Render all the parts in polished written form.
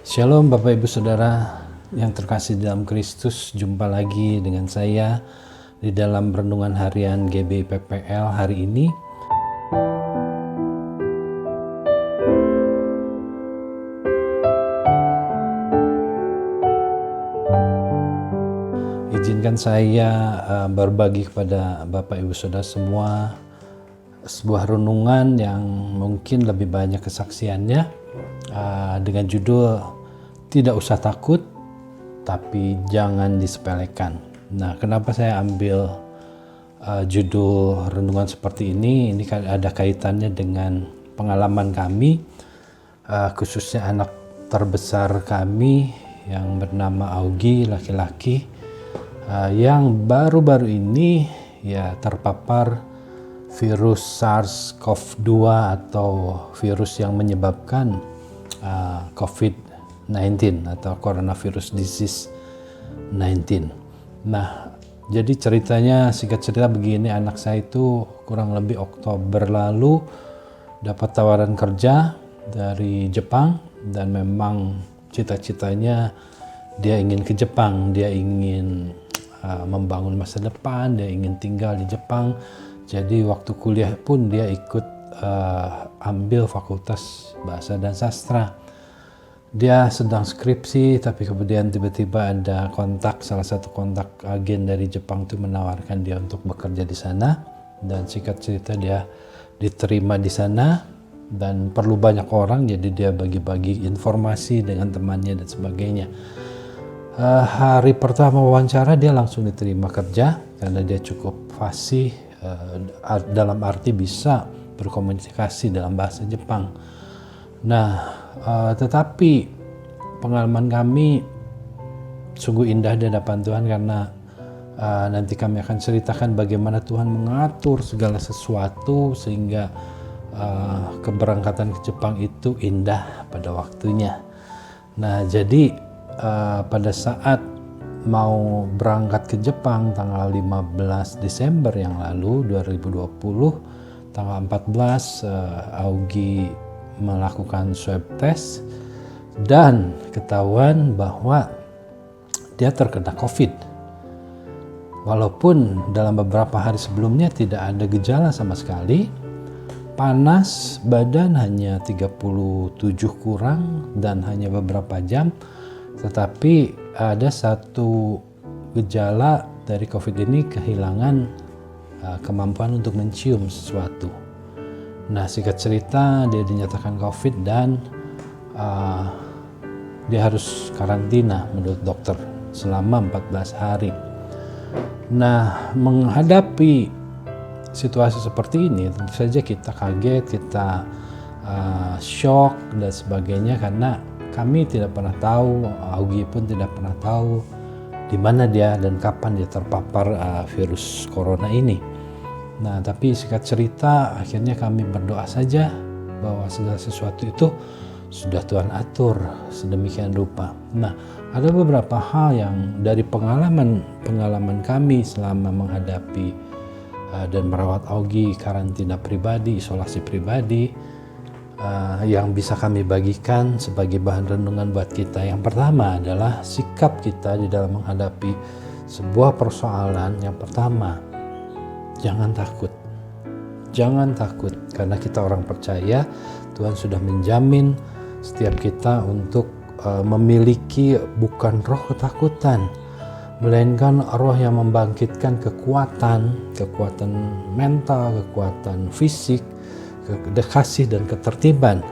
Shalom Bapak Ibu Saudara yang terkasih dalam Kristus, jumpa lagi dengan saya di dalam renungan harian GBI-PPL hari ini. Izinkan saya berbagi kepada Bapak Ibu Saudara semua sebuah renungan yang mungkin lebih banyak kesaksiannya dengan judul "Tidak usah takut, tapi jangan disepelekan". Nah, kenapa saya ambil judul renungan seperti ini? Ini ada kaitannya dengan pengalaman kami, khususnya anak terbesar kami yang bernama Augie, laki-laki, yang baru-baru ini ya terpapar virus SARS-CoV-2 atau virus yang menyebabkan COVID-19 atau coronavirus disease 19. Nah, jadi ceritanya, singkat cerita begini, anak saya itu kurang lebih Oktober lalu dapat tawaran kerja dari Jepang dan memang cita-citanya dia ingin ke Jepang, dia ingin membangun masa depan, dia ingin tinggal di Jepang. Jadi waktu kuliah pun dia ikut ambil fakultas bahasa dan sastra. Dia sedang skripsi, tapi kemudian tiba-tiba ada salah satu kontak agen dari Jepang itu menawarkan dia untuk bekerja di sana. Dan singkat cerita dia diterima di sana dan perlu banyak orang, jadi dia bagi-bagi informasi dengan temannya dan sebagainya. Hari pertama wawancara dia langsung diterima kerja karena dia cukup fasih, dalam arti bisa berkomunikasi dalam bahasa Jepang. Nah, tetapi pengalaman kami sungguh indah di hadapan Tuhan karena nanti kami akan ceritakan bagaimana Tuhan mengatur segala sesuatu sehingga keberangkatan ke Jepang itu indah pada waktunya. Nah, jadi pada saat mau berangkat ke Jepang tanggal 15 Desember yang lalu 2020, tanggal 14 Augie melakukan swab test dan ketahuan bahwa dia terkena COVID. Walaupun dalam beberapa hari sebelumnya tidak ada gejala sama sekali, panas badan hanya 37 kurang dan hanya beberapa jam, tetapi ada satu gejala dari COVID ini, kehilangan kemampuan untuk mencium sesuatu. Nah, singkat cerita dia dinyatakan COVID dan dia harus karantina menurut dokter selama 14 hari. Nah, menghadapi situasi seperti ini tentu saja kita kaget, kita shock dan sebagainya karena kami tidak pernah tahu, Augie pun tidak pernah tahu di mana dia dan kapan dia terpapar virus corona ini. Nah, tapi singkat cerita akhirnya kami berdoa saja bahwa segala sesuatu itu sudah Tuhan atur sedemikian rupa. Nah, ada beberapa hal yang dari pengalaman kami selama menghadapi dan merawat Augie, karantina pribadi, isolasi pribadi, yang bisa kami bagikan sebagai bahan renungan buat kita. Yang pertama adalah sikap kita di dalam menghadapi sebuah persoalan. Yang pertama, jangan takut. Jangan takut, karena kita orang percaya Tuhan sudah menjamin setiap kita untuk memiliki bukan roh ketakutan, melainkan roh yang membangkitkan kekuatan mental, kekuatan fisik, kasih dan ketertiban.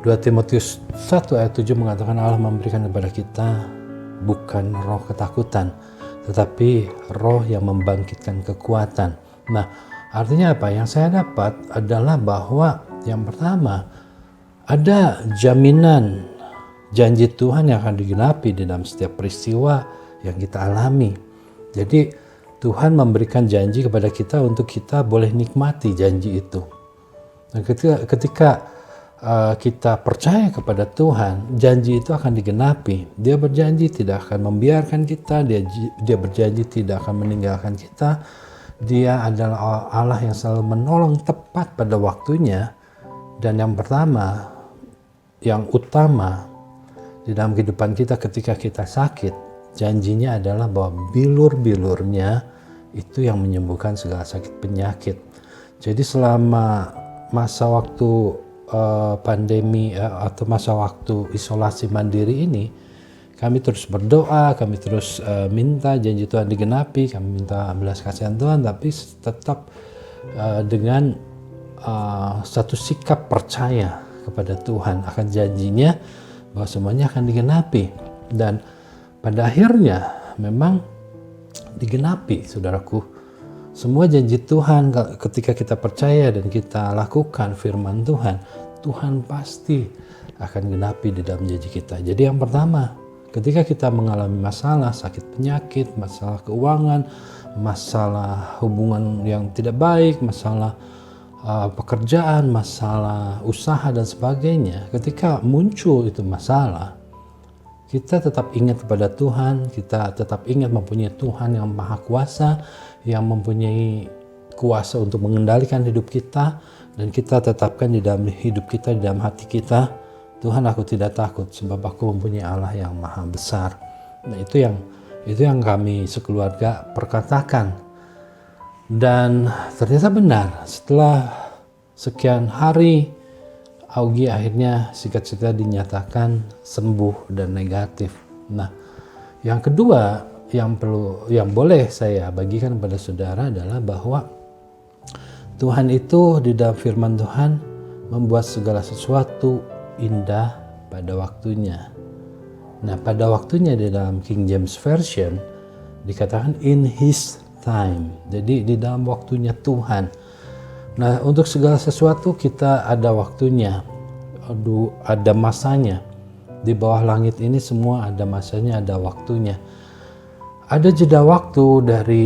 2 Timotius 1 ayat 7 mengatakan Allah memberikan kepada kita bukan roh ketakutan, tetapi roh yang membangkitkan kekuatan. Nah, artinya apa? Yang saya dapat adalah bahwa yang pertama, ada jaminan janji Tuhan yang akan digenapi di dalam setiap peristiwa yang kita alami. Jadi Tuhan memberikan janji kepada kita untuk kita boleh nikmati janji itu. Nah, ketika kita percaya kepada Tuhan, janji itu akan digenapi. Dia berjanji tidak akan membiarkan kita, dia berjanji tidak akan meninggalkan kita. Dia adalah Allah yang selalu menolong tepat pada waktunya. Dan yang pertama, yang utama, di dalam kehidupan kita ketika kita sakit, janjinya adalah bahwa bilur-bilurnya itu yang menyembuhkan segala sakit penyakit. Jadi selama masa waktu pandemi atau masa waktu isolasi mandiri ini, kami terus berdoa, kami terus minta janji Tuhan digenapi, kami minta belas kasihan Tuhan, tapi tetap dengan satu sikap percaya kepada Tuhan akan janjinya bahwa semuanya akan digenapi. Dan pada akhirnya memang digenapi, saudaraku. Semua janji Tuhan ketika kita percaya dan kita lakukan firman Tuhan, Tuhan pasti akan genapi di dalam janji kita. Jadi yang pertama, ketika kita mengalami masalah, sakit penyakit, masalah keuangan, masalah hubungan yang tidak baik, masalah pekerjaan, masalah usaha dan sebagainya, ketika muncul itu masalah, kita tetap ingat kepada Tuhan, kita tetap ingat mempunyai Tuhan yang Maha Kuasa, yang mempunyai kuasa untuk mengendalikan hidup kita, dan kita tetapkan di dalam hidup kita, di dalam hati kita, Tuhan, aku tidak takut sebab aku mempunyai Allah yang maha besar. Nah, itu yang kami sekeluarga perkatakan. Dan ternyata benar, setelah sekian hari, Augie akhirnya singkat cerita dinyatakan sembuh dan negatif. Nah, yang kedua yang boleh saya bagikan kepada saudara adalah bahwa Tuhan itu di dalam firman Tuhan membuat segala sesuatu indah pada waktunya. Nah, pada waktunya di dalam King James Version dikatakan in His time. Jadi di dalam waktunya Tuhan. Nah, untuk segala sesuatu kita ada waktunya, ada masanya. Di bawah langit ini semua ada masanya, ada waktunya. Ada jeda waktu dari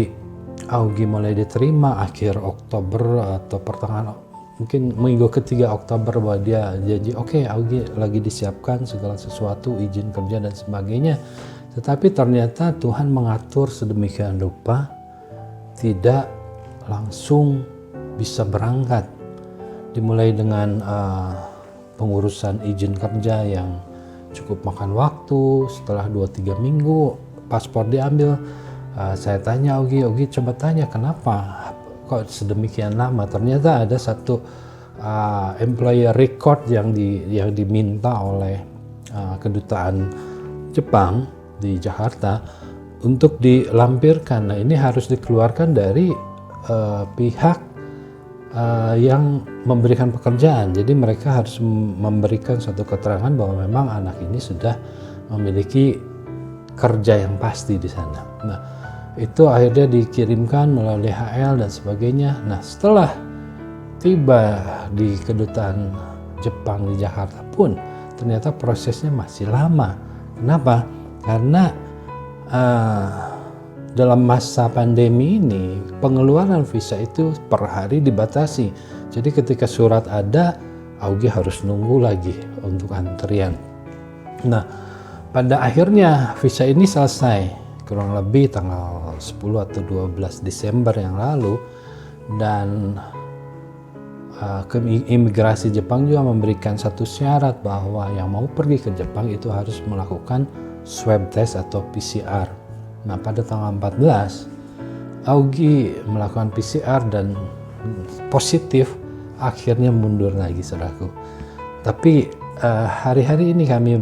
Augie mulai diterima akhir Oktober atau pertengahan mungkin minggu ketiga Oktober bahwa dia janji oke, Augie lagi disiapkan segala sesuatu, izin kerja dan sebagainya. Tetapi ternyata Tuhan mengatur sedemikian rupa tidak langsung bisa berangkat. Dimulai dengan pengurusan izin kerja yang cukup makan waktu. Setelah 2-3 minggu paspor diambil. Saya tanya Augie coba tanya kenapa kok sedemikian lama. Ternyata ada satu employer record yang diminta oleh kedutaan Jepang di Jakarta untuk dilampirkan. Nah, ini harus dikeluarkan dari pihak yang memberikan pekerjaan. Jadi mereka harus memberikan suatu keterangan bahwa memang anak ini sudah memiliki kerja yang pasti di sana. Nah, itu akhirnya dikirimkan melalui DHL dan sebagainya. Nah, setelah tiba di kedutaan Jepang di Jakarta pun ternyata prosesnya masih lama. Kenapa? Karena dalam masa pandemi ini pengeluaran visa itu per hari dibatasi. Jadi ketika surat ada, Augie harus nunggu lagi untuk antrian. Nah, pada akhirnya visa ini selesai kurang lebih tanggal 10 atau 12 Desember yang lalu, dan imigrasi Jepang juga memberikan satu syarat bahwa yang mau pergi ke Jepang itu harus melakukan swab test atau PCR. Nah, pada tanggal 14 Augie melakukan PCR dan positif, akhirnya mundur lagi, saudaraku. Tapi hari-hari ini kami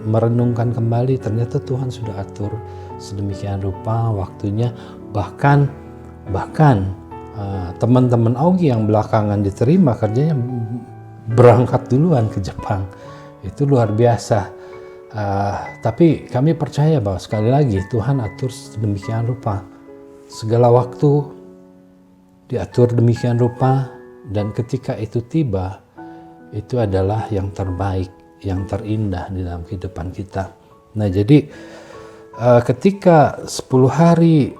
merenungkan kembali, ternyata Tuhan sudah atur sedemikian rupa waktunya. Bahkan teman-teman Augie yang belakangan diterima kerjanya berangkat duluan ke Jepang. Itu luar biasa. Tapi kami percaya bahwa sekali lagi Tuhan atur sedemikian rupa. Segala waktu diatur demikian rupa, dan ketika itu tiba, itu adalah yang terbaik, yang terindah di dalam kehidupan kita. Nah, jadi ketika 10 hari,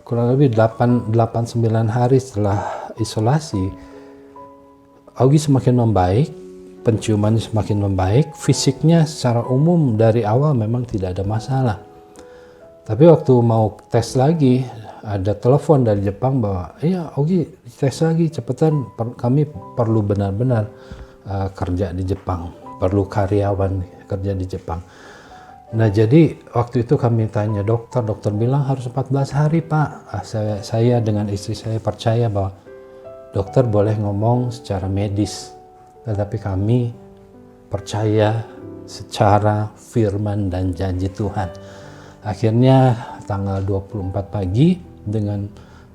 kurang lebih 8-9 hari setelah isolasi, Augie semakin membaik, penciumannya semakin membaik, fisiknya secara umum dari awal memang tidak ada masalah. Tapi waktu mau tes lagi, ada telepon dari Jepang bahwa, iya Augie tes lagi, cepetan, kami perlu benar-benar kerja di Jepang, perlu karyawan kerja di Jepang. Nah jadi waktu itu kami tanya dokter bilang harus 14 hari Pak. Saya dengan istri saya percaya bahwa dokter boleh ngomong secara medis, tetapi kami percaya secara firman dan janji Tuhan. Akhirnya tanggal 24 pagi dengan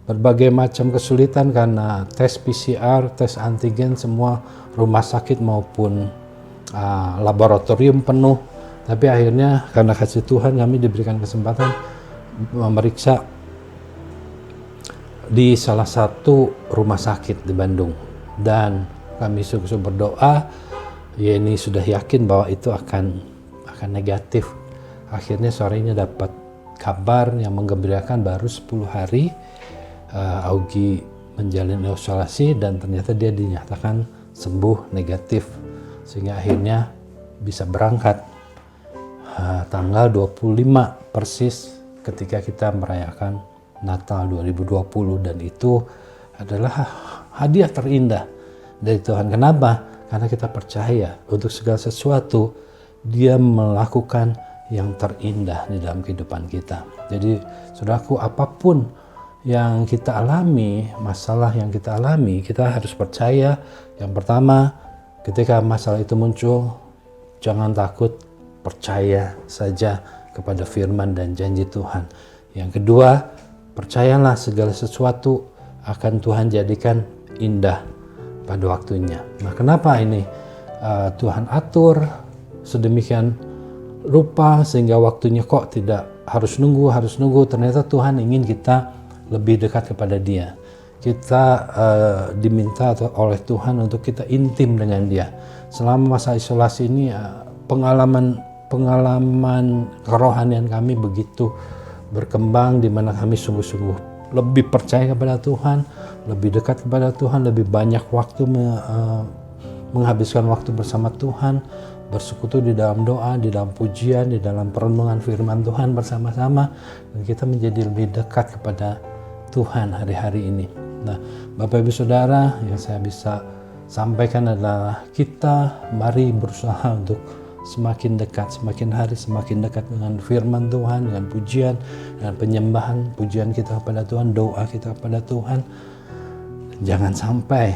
berbagai macam kesulitan karena tes PCR, tes antigen semua rumah sakit maupun laboratorium penuh. Tapi akhirnya karena kasih Tuhan kami diberikan kesempatan memeriksa di salah satu rumah sakit di Bandung. Dan kami sungguh-sungguh berdoa, ya ini sudah yakin bahwa itu akan negatif. Akhirnya sorenya dapat kabar yang menggembirakan baru 10 hari Augie menjalani isolasi dan ternyata dia dinyatakan sembuh negatif. Sehingga akhirnya bisa berangkat tanggal 25 persis ketika kita merayakan Natal 2020, dan itu adalah hadiah terindah dari Tuhan. Kenapa? Karena kita percaya untuk segala sesuatu Dia melakukan yang terindah di dalam kehidupan kita. Jadi saudaraku, apapun yang kita alami, masalah yang kita alami, kita harus percaya. Yang pertama, ketika masalah itu muncul, jangan takut, percaya saja kepada firman dan janji Tuhan. Yang kedua, percayalah segala sesuatu akan Tuhan jadikan indah pada waktunya. Nah, kenapa ini Tuhan atur sedemikian rupa sehingga waktunya kok tidak harus nunggu. Ternyata Tuhan ingin kita lebih dekat kepada Dia. Kita diminta oleh Tuhan untuk kita intim dengan Dia. Selama masa isolasi ini pengalaman kerohanian kami begitu berkembang, di mana kami sungguh-sungguh lebih percaya kepada Tuhan, lebih dekat kepada Tuhan, lebih banyak waktu menghabiskan waktu bersama Tuhan, bersekutu di dalam doa, di dalam pujian, di dalam perenungan firman Tuhan bersama-sama, dan kita menjadi lebih dekat kepada Tuhan hari-hari ini. Nah, Bapak Ibu Saudara, yang saya bisa sampaikan adalah kita mari berusaha untuk semakin dekat, semakin hari semakin dekat dengan firman Tuhan, dengan pujian, dengan penyembahan, pujian kita kepada Tuhan, doa kita kepada Tuhan. Jangan sampai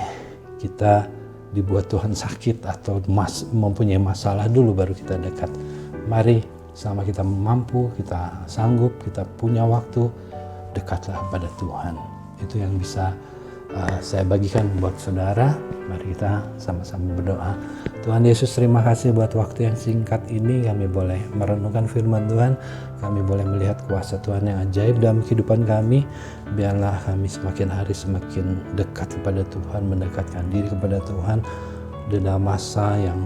kita dibuat Tuhan sakit atau mempunyai masalah dulu baru kita dekat. Mari selama kita mampu, kita sanggup, kita punya waktu, dekatlah kepada Tuhan. Itu yang bisa saya bagikan buat saudara. Mari kita sama-sama berdoa. Tuhan Yesus, terima kasih buat waktu yang singkat ini kami boleh merenungkan firman Tuhan. Kami boleh melihat kuasa Tuhan yang ajaib dalam kehidupan kami. Biarlah kami semakin hari semakin dekat kepada Tuhan, mendekatkan diri kepada Tuhan di dalam masa yang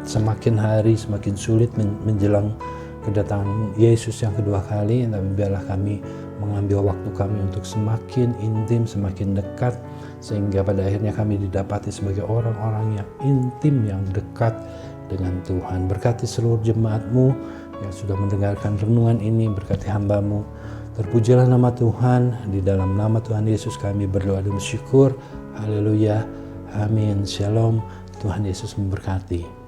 semakin hari semakin sulit menjelang kedatangan Yesus yang kedua kali. Tapi biarlah kami mengambil waktu kami untuk semakin intim, semakin dekat, sehingga pada akhirnya kami didapati sebagai orang-orang yang intim, yang dekat dengan Tuhan. Berkati seluruh jemaat-Mu yang sudah mendengarkan renungan ini, berkati hamba-Mu. Terpujilah nama Tuhan, di dalam nama Tuhan Yesus kami berdoa dan bersyukur. Haleluya, amin, shalom. Tuhan Yesus memberkati.